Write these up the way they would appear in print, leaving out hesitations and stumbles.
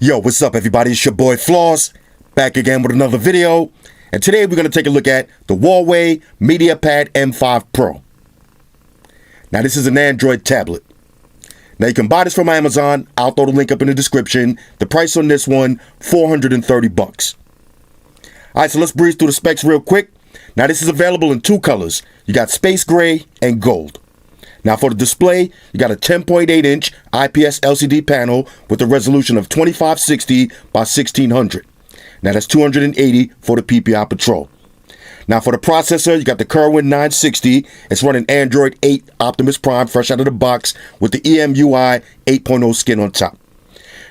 Yo, what's up everybody? It's your boy Floss, back again with another video. And today we're going to take a look at the Huawei MediaPad M5 Pro. Now this is an Android tablet. Now you can buy this from Amazon. I'll throw the link up in the description. The price on this one, $430. Alright, so let's breeze through the specs real quick. Now this is available in two colors. You got space gray and gold. Now for the display, you got a 10.8-inch IPS LCD panel with a resolution of 2560 by 1600. Now that's 280 for the PPI Patrol. Now for the processor, you got the Curwin 960. It's running Android 8 Optimus Prime fresh out of the box with the EMUI 8.0 skin on top.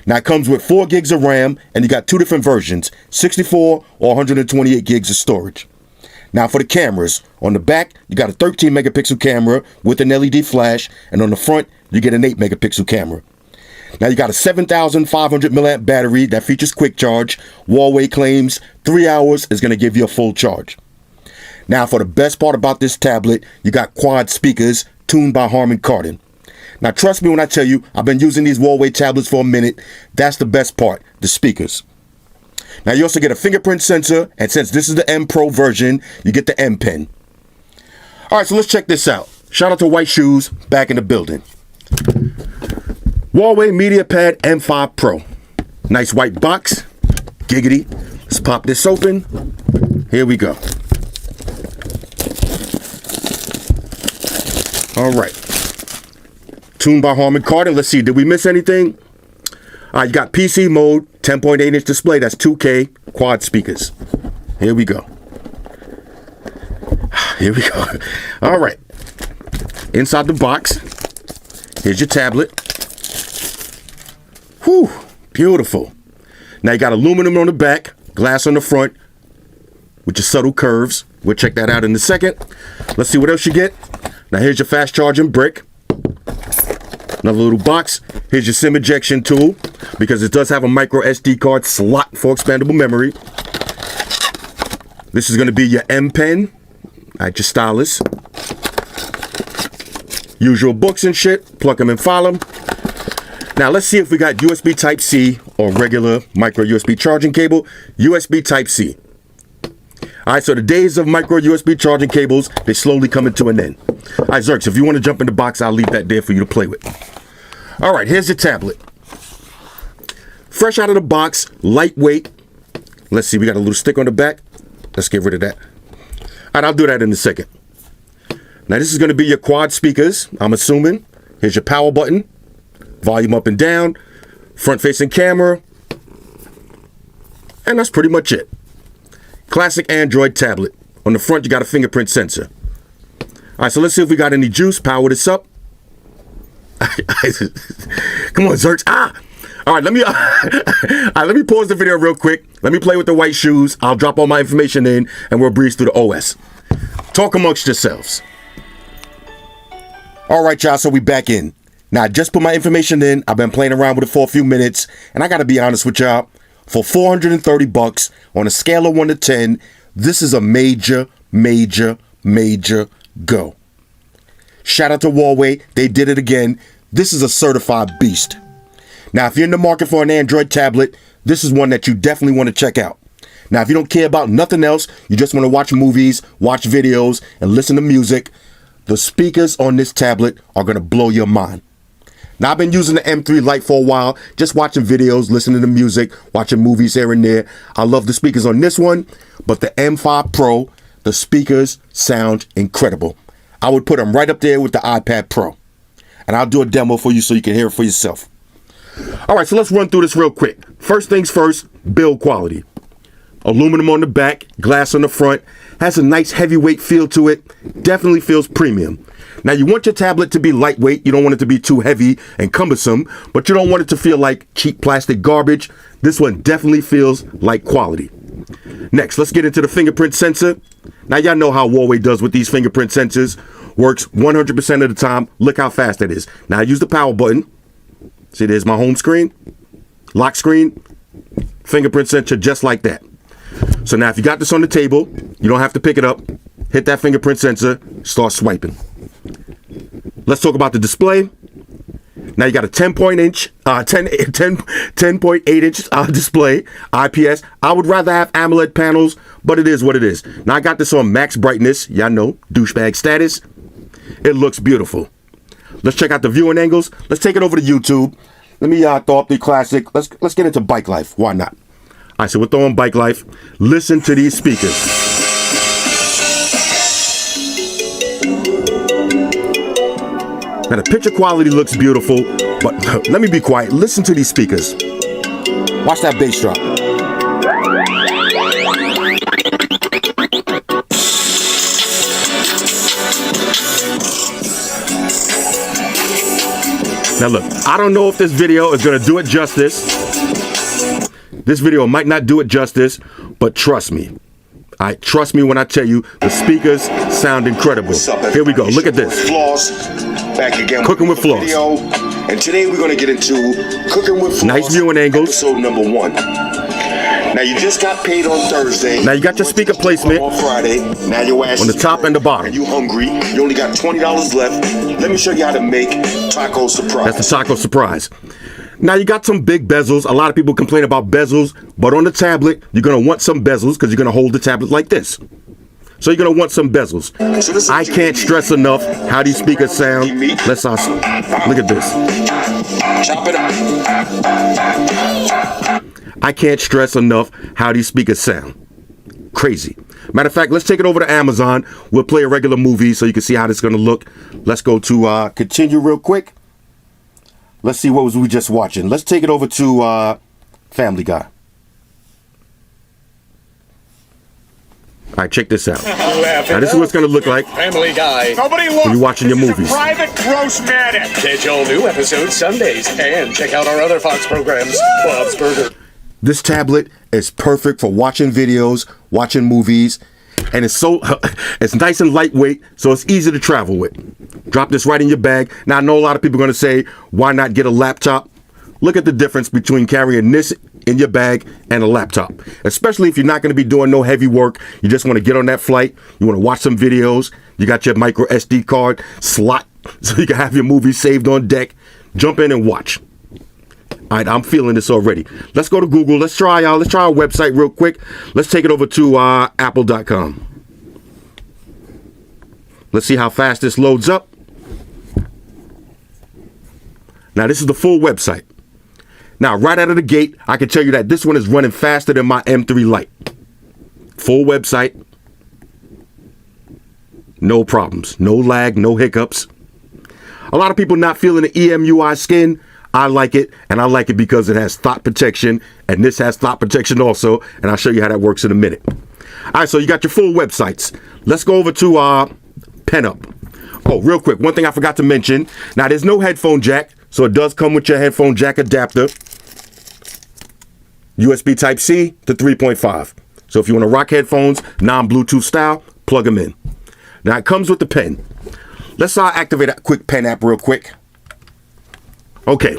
Now it comes with 4 gigs of RAM and you got two different versions, 64 or 128 gigs of storage. Now for the cameras, on the back, you got a 13 megapixel camera with an LED flash, and on the front, you get an 8 megapixel camera. Now you got a 7,500 milliamp battery that features quick charge. Huawei claims 3 hours is going to give you a full charge. Now for the best part about this tablet, you got quad speakers tuned by Harman Kardon. Now trust me when I tell you, I've been using these Huawei tablets for a minute. That's the best part, the speakers. Now you also get a fingerprint sensor, and since this is the M Pro version, you get the M Pen. Alright, so let's check this out. Shout out to White Shoes, back in the building. Huawei MediaPad M5 Pro. Nice white box. Giggity. Let's pop this open. Here we go. Alright. Tuned by Harman Kardon. Let's see, did we miss anything? Alright, you got PC mode, 10.8-inch display, that's 2K, quad speakers. Here we go. Here we go. Alright. Inside the box, here's your tablet. Whew, beautiful. Now you got aluminum on the back, glass on the front, with your subtle curves. We'll check that out in a second. Let's see what else you get. Now here's your fast charging brick. Another little box. Here's your SIM ejection tool, because it does have a micro SD card slot for expandable memory. This is going to be your M Pen. Alright, your Stylus. Usual books and shit. Plug them and file them. Now let's see if we got USB Type-C or regular micro USB charging cable. USB Type-C. Alright, so the days of micro USB charging cables, they slowly coming to an end. Alright, Zerks, if you want to jump in the box, I'll leave that there for you to play with. Alright, here's your tablet. Fresh out of the box, lightweight. Let's see, we got a little stick on the back. Let's get rid of that. Alright, I'll do that in a second. Now this is going to be your quad speakers, I'm assuming. Here's your power button. Volume up and down. Front facing camera. And that's pretty much it. Classic Android tablet. On the front, you got a fingerprint sensor. Alright, so let's see if we got any juice. Power this up. Come on, Zerks. Alright, let me pause the video real quick. Let me play with the White Shoes. I'll drop all my information in and we'll breeze through the OS. Talk amongst yourselves. Alright, y'all, so we back in. Now, I just put my information in. I've been playing around with it for a few minutes, and I gotta be honest with y'all. For $430 on a scale of 1 to 10, this is a major go. Shout out to Huawei, they did it again. This is a certified beast. Now, if you're in the market for an Android tablet, this is one that you definitely want to check out. Now, if you don't care about nothing else, you just want to watch movies, watch videos, and listen to music, the speakers on this tablet are going to blow your mind. Now, I've been using the M3 Lite for a while, just watching videos, listening to music, watching movies here and there. I love the speakers on this one, but the M5 Pro, the speakers sound incredible. I would put them right up there with the iPad Pro. And I'll do a demo for you so you can hear it for yourself. Alright, so let's run through this real quick. First things first, build quality. Aluminum on the back, glass on the front. Has a nice heavyweight feel to it. Definitely feels premium. Now you want your tablet to be lightweight. You don't want it to be too heavy and cumbersome, but you don't want it to feel like cheap plastic garbage. This one definitely feels like quality. Next, let's get into the fingerprint sensor. Now y'all know how Huawei does with these fingerprint sensors. Works 100% of the time. Look how fast that is. Now I use the power button. See, there's my home screen, lock screen, fingerprint sensor just like that. So now if you got this on the table, you don't have to pick it up. Hit that fingerprint sensor, start swiping. Let's talk about the display. Now you got a 10.8 inch display, IPS. I would rather have AMOLED panels, but it is what it is. Now I got this on max brightness. Y'all know, douchebag status. It looks beautiful. Let's check out the viewing angles. Let's take it over to YouTube. Let me throw up the classic. Let's get into bike life. Why not? All right, so we're throwing bike life. Listen to these speakers. Now the picture quality looks beautiful, but let me be quiet. Listen to these speakers. Watch that bass drop. Now look, I don't know if this video is gonna do it justice. This video might not do it justice, but trust me. Trust me when I tell you, the speakers sound incredible. Here we go, look at this. Back again Cooking with Floss. Video, and today we're going to get into Cooking with Floss. Nice viewing angles. Episode number 1. Now you just got paid on Thursday. Now you got your speaker placement on Friday. Now your ass on the top and the bottom. And you hungry? You only got $20 left. Let me show you how to make taco surprise. That's the taco surprise. Now you got some big bezels. A lot of people complain about bezels, but on the tablet you're going to want some bezels because you're going to hold the tablet like this. So you're going to want some bezels. So I can't stress enough how these speakers sound. Let's look at this. Chop it up. I can't stress enough how these speakers sound. Crazy. Matter of fact, let's take it over to Amazon. We'll play a regular movie so you can see how this is going to look. Let's go to continue real quick. Let's see what was we just watching. Let's take it over to Family Guy. All right, check this out. Now, this is what it's going to look like. Family Guy. Nobody look. When you're watching your movies. Private Grossmatic. Catch all new episodes Sundays and check out our other Fox programs. Bob's Burger. This tablet is perfect for watching videos, watching movies, and it's it's nice and lightweight, so it's easy to travel with. Drop this right in your bag. Now, I know a lot of people are going to say, why not get a laptop? Look at the difference between carrying this in your bag and a laptop, especially if you're not going to be doing no heavy work. You just want to get on that flight. You want to watch some videos. You got your micro SD card slot so you can have your movies saved on deck. Jump in and watch. All right, I'm feeling this already. Let's go to Google. Let's try our website real quick. Let's take it over to apple.com. Let's see how fast this loads up. Now, this is the full website. Now, right out of the gate, I can tell you that this one is running faster than my M3 Lite. Full website. No problems. No lag, no hiccups. A lot of people not feeling the EMUI skin. I like it, and I like it because it has thought protection, and this has thought protection also, and I'll show you how that works in a minute. All right, so you got your full websites. Let's go over to PenUp. Oh, real quick, one thing I forgot to mention. Now, there's no headphone jack, so it does come with your headphone jack adapter. USB Type-C to 3.5. So if you want to rock headphones, non-Bluetooth style, plug them in. Now, it comes with the pen. Let's activate a quick pen app real quick. Okay,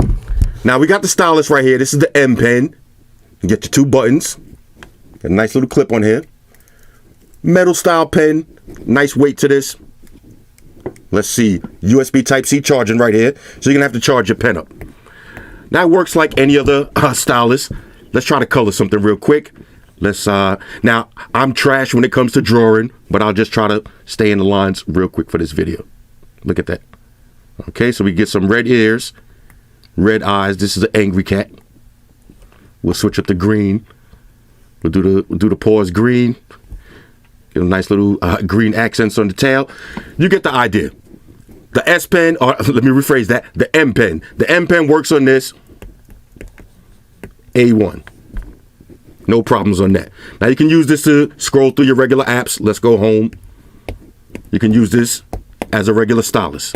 now we got the Stylus right here. This is the M pen. You get your 2 buttons. Got a nice little clip on here. Metal style pen. Nice weight to this. Let's see. USB Type-C charging right here. So you're going to have to charge your pen up. Now it works like any other Stylus. Let's try to color something real quick. Now, I'm trash when it comes to drawing, but I'll just try to stay in the lines real quick for this video. Look at that. Okay, so we get some red ears. Red eyes. This is an angry cat. We'll switch up the green. We'll do the paws green. Get a nice little green accents on the tail. You get the idea. The S Pen, or let me rephrase that. The M Pen. The M Pen works on this. A1. No problems on that. Now you can use this to scroll through your regular apps. Let's go home. You can use this as a regular stylus.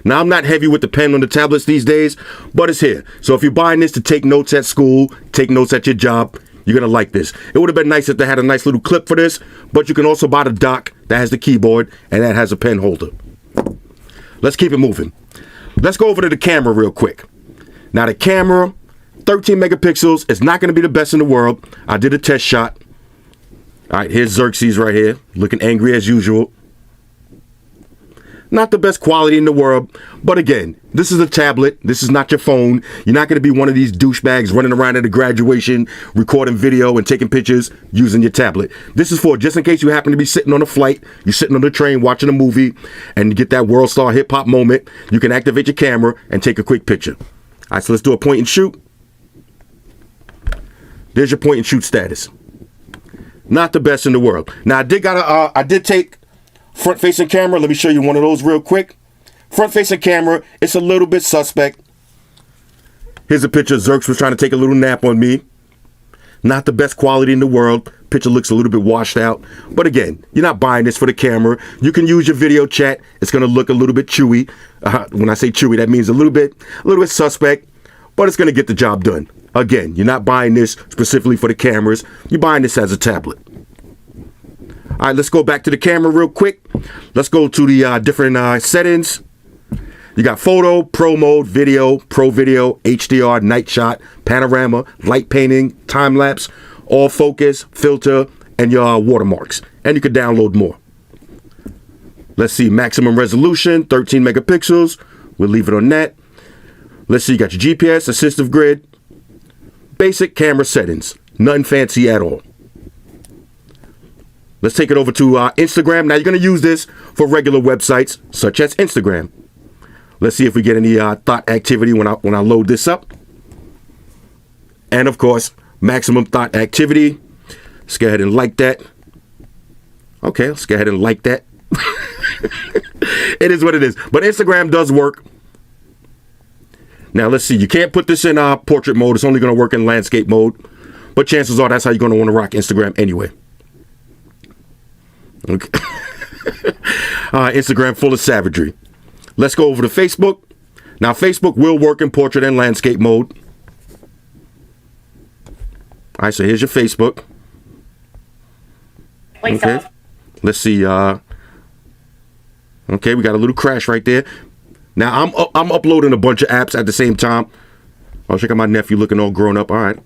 Now, I'm not heavy with the pen on the tablets these days, but it's here. So if you're buying this to take notes at school, take notes at your job, you're going to like this. It would have been nice if they had a nice little clip for this, but you can also buy the dock that has the keyboard and that has a pen holder. Let's keep it moving. Let's go over to the camera real quick. Now, the camera, 13 megapixels. It's not going to be the best in the world. I did a test shot. All right, here's Xerxes right here, looking angry as usual. Not the best quality in the world, but again, this is a tablet. This is not your phone. You're not going to be one of these douchebags running around at a graduation, recording video and taking pictures using your tablet. This is for just in case you happen to be sitting on a flight, you're sitting on the train watching a movie, and you get that world star hip hop moment. You can activate your camera and take a quick picture. All right, so let's do a point and shoot. There's your point and shoot status. Not the best in the world. Now I did take front facing camera. Let me show you one of those real quick. Front facing camera, it's a little bit suspect. Here's a picture. Zerks was trying to take a little nap on me. Not the best quality in the world. Picture looks a little bit washed out. But again, you're not buying this for the camera. You can use your video chat. It's going to look a little bit chewy. When I say chewy, that means a little bit suspect, but it's going to get the job done. Again, you're not buying this specifically for the cameras. You're buying this as a tablet. All right, let's go back to the camera real quick. Let's go to the different settings. You got photo, pro mode, video, pro video, HDR, night shot, panorama, light painting, time lapse, all focus, filter, and your watermarks. And you can download more. Let's see, maximum resolution, 13 megapixels. We'll leave it on that. Let's see, you got your GPS, assistive grid, basic camera settings, nothing fancy at all. Let's take it over to Instagram. Now you're going to use this for regular websites such as Instagram. Let's see if we get any thought activity when I load this up. And of course, maximum thought activity. Let's go ahead and like that. Okay, let's go ahead and like that. It is what it is. But Instagram does work. Now let's see. You can't put this in portrait mode. It's only going to work in landscape mode. But chances are that's how you're going to want to rock Instagram anyway. Okay. Instagram full of savagery. Let's go over to Facebook. Now Facebook will work in portrait and landscape mode. All right, so here's your Facebook. Okay. Let's see. Okay, we got a little crash right there. Now I'm uploading a bunch of apps at the same time. Oh, check out my nephew looking all grown up. All right.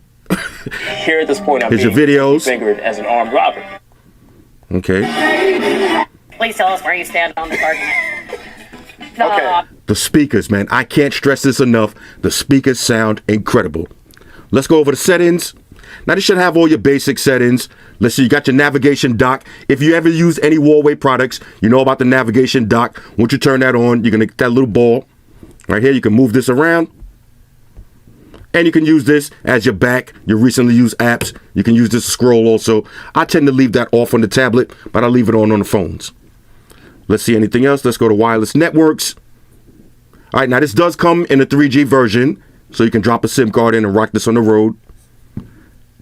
Here at this point, I'm here's being your videos. fingered as an armed robber. Okay. Please tell us where you stand on this argument. No. Okay. The speakers, man. I can't stress this enough. The speakers sound incredible. Let's go over the settings. Now, this should have all your basic settings. Let's see, you got your navigation dock. If you ever use any Huawei products, you know about the navigation dock. Once you turn that on, you're going to get that little ball. Right here, you can move this around. And you can use this as your back, your recently used apps. You can use this to scroll also. I tend to leave that off on the tablet, but I leave it on the phones. Let's see anything else. Let's go to wireless networks. All right, now this does come in a 3G version, so you can drop a SIM card in and rock this on the road.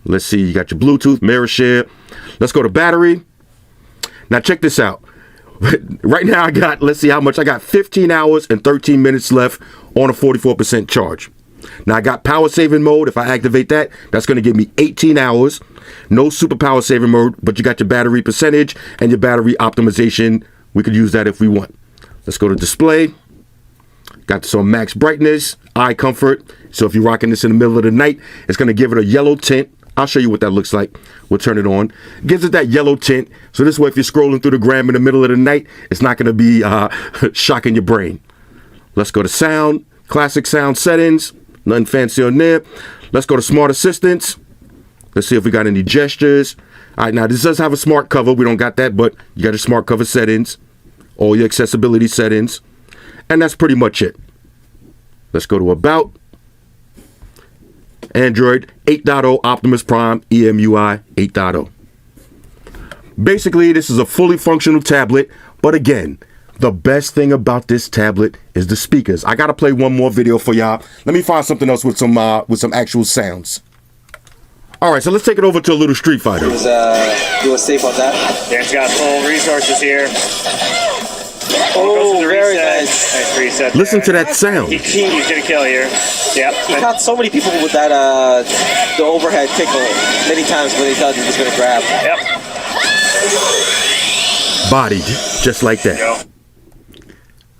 Let's see, you got your Bluetooth, mirror share. Let's go to battery. Now check this out. Right now I got, let's see how much. I got 15 hours and 13 minutes left on a 44% charge. Now I got power saving mode. If I activate that, that's going to give me 18 hours. No super power saving mode, but you got your battery percentage and your battery optimization. We could use that if we want. Let's go to display. Got this on max brightness, eye comfort. So if you're rocking this in the middle of the night, it's going to give it a yellow tint. I'll show you what that looks like. We'll turn it on. Gives it that yellow tint. So this way, if you're scrolling through the gram in the middle of the night, it's not going to be shocking your brain. Let's go to sound, classic sound settings. Nothing fancy on there. Let's go to smart assistants. Let's see if we got any gestures. All right, now this does have a smart cover. We don't got that, but you got your smart cover settings, all your accessibility settings, and that's pretty much it. Let's go to about. Android 8.0 Optimus Prime EMUI 8.0. Basically, this is a fully functional tablet, but again, the best thing about this tablet is the speakers. I gotta play one more video for y'all. Let me find something else with some actual sounds. All right, so let's take it over to a little Street Fighter. He was safe on that. Dan's got full resources here. Oh, very nice. Nice reset. Listen to that sound. He's gonna kill here. Yep. He caught so many people with that the overhead tickle many times when they thought he was gonna grab. Yep. Bodied just like that. Go.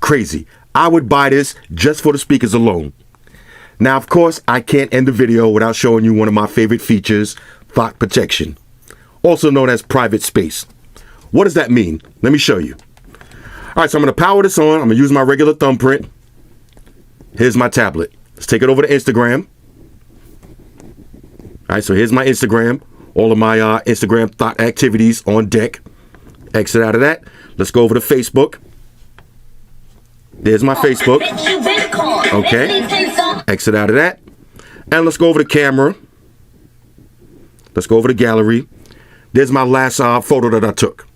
Crazy. I would buy this just for the speakers alone. Now, of course, I can't end the video without showing you one of my favorite features, thought protection, also known as private space. What does that mean? Let me show you. All right, so I'm going to power this on. I'm going to use my regular thumbprint. Here's my tablet. Let's take it over to Instagram. All right, so here's my Instagram. All of my Instagram thought activities on deck. Exit out of that. Let's go over to Facebook. There's my Facebook. Okay. Exit out of that. And let's go over to camera. Let's go over to gallery. There's my last photo that I took.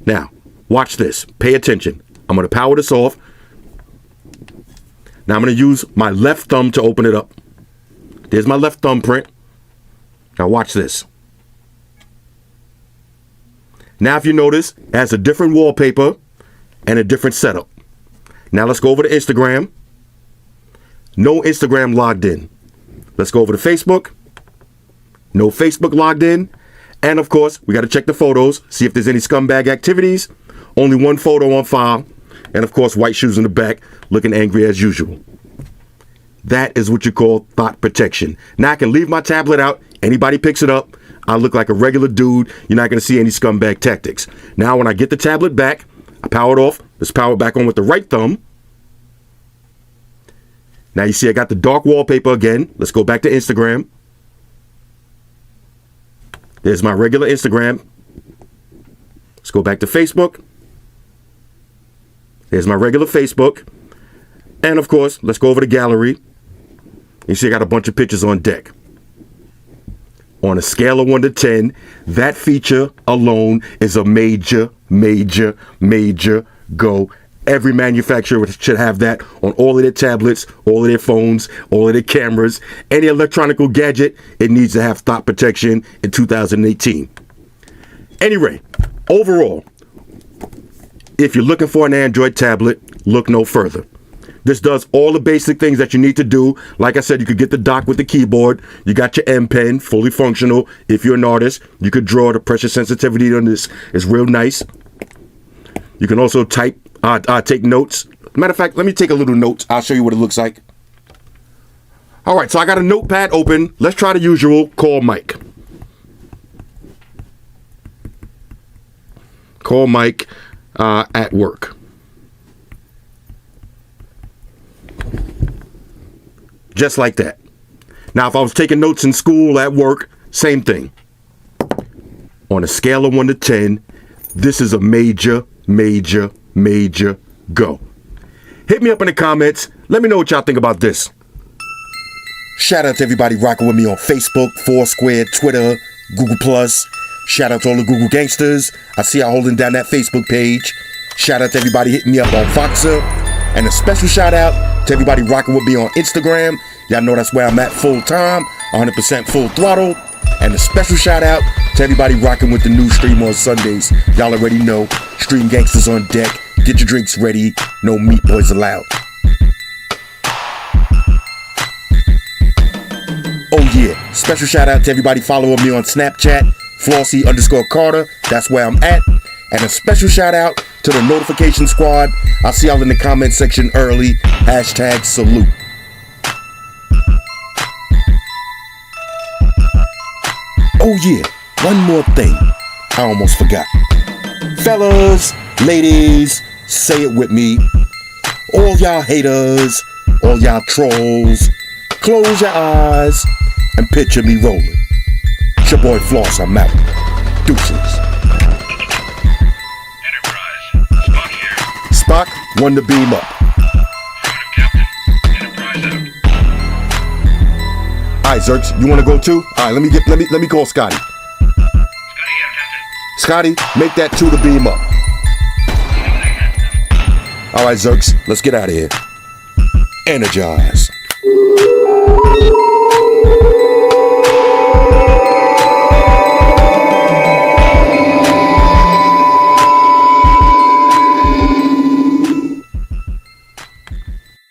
Now, watch this. Pay attention. I'm going to power this off. Now I'm going to use my left thumb to open it up. There's my left thumbprint. Now watch this. Now if you notice, it has a different wallpaper and a different setup. Now let's go over to Instagram. No Instagram logged in. Let's go over to Facebook. No Facebook logged in. And of course, we got to check the photos, see if there's any scumbag activities. Only one photo on file. And of course, white shoes in the back, looking angry as usual. That is what you call thought protection. Now I can leave my tablet out. Anybody picks it up, I look like a regular dude. You're not going to see any scumbag tactics. Now when I get the tablet back, I power it off. Let's power it back on with the right thumb. Now you see I got the dark wallpaper again. Let's go back to Instagram. There's my regular Instagram. Let's go back to Facebook. There's my regular Facebook. And of course, let's go over to gallery. You see I got a bunch of pictures on deck. On a scale of 1 to 10, that feature alone is a major go. Every manufacturer should have that on all of their tablets, all of their phones, all of their cameras. Any electronic gadget, it needs to have thought protection in 2018. Anyway, overall, if you're looking for an Android tablet, look no further. This does all the basic things that you need to do. Like I said, you could get the dock with the keyboard. You got your M Pen, fully functional. If you're an artist, you could draw. The pressure sensitivity on this is real nice. You can also type, take notes. Matter of fact, let me take a little note. I'll show you what it looks like. All right, so I got a notepad open. Let's try the usual, call Mike. Call Mike at work. Just like that. Now, if I was taking notes in school, at work, same thing. On a scale of 1 to 10, this is a major go. Hit me up in the comments. Let me know what y'all think about this. Shout out to everybody rocking with me on Facebook, Foursquare, Twitter, Google+. Shout out to all the Google gangsters. I see y'all holding down that Facebook page. Shout out to everybody hitting me up on Voxer. And a special shout out to everybody rocking with me on Instagram. Y'all know that's where I'm at full time, 100% full throttle. And a special shout out to everybody rocking with the new stream on Sundays. Y'all already know, Stream Gangsters on deck. Get your drinks ready. No meat boys allowed. Oh yeah, special shout out to everybody following me on Snapchat, Flossy_Carter. That's where I'm at. And a special shout out to the notification squad. I'll see y'all in the comment section early. #salute. Oh yeah, one more thing. I almost forgot. Fellas, ladies, say it with me. All y'all haters, all y'all trolls, close your eyes and picture me rolling. It's your boy Floss, I'm out. Deuces. Spock, one to beam up. Alright, Zerks, you wanna go too? Alright, let me call Scotty. Scotty, make that 2 to beam up. Alright, Zerks, let's get out of here. Energize.